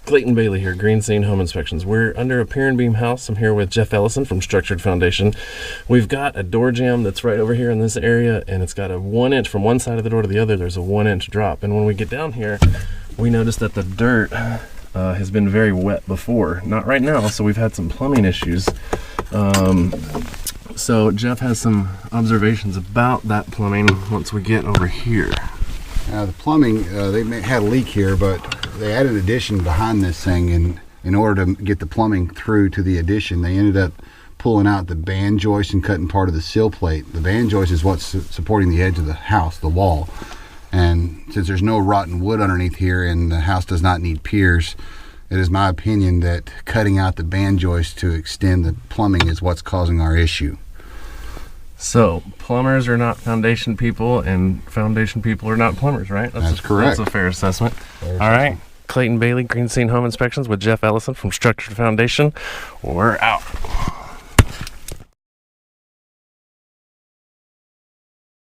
Clayton Bailey here, Green Scene Home Inspections. We're under a pier and beam house. I'm here with Jeff Ellison from Structured Foundation. We've got a door jamb that's right over here in this area, and it's got a 1 inch from one side of the door to the other. There's a 1 inch drop, and when we get down here, we notice that the dirt has been very wet before. Not right now, so we've had some plumbing issues. So Jeff has some observations about that plumbing once we get over here. The plumbing, they had a leak here, but they added an addition behind this thing, and in order to get the plumbing through to the addition, they ended up pulling out the band joist and cutting part of the sill plate. The band joist is what's supporting the edge of the house, the wall. And since there's no rotten wood underneath here and the house does not need piers, it is my opinion that cutting out the band joist to extend the plumbing is what's causing our issue. So, plumbers are not foundation people, and foundation people are not plumbers, right? That's correct. That's a fair assessment. All right. Clayton Bailey, Green Scene Home Inspections with Jeff Ellison from Structured Foundation. We're out.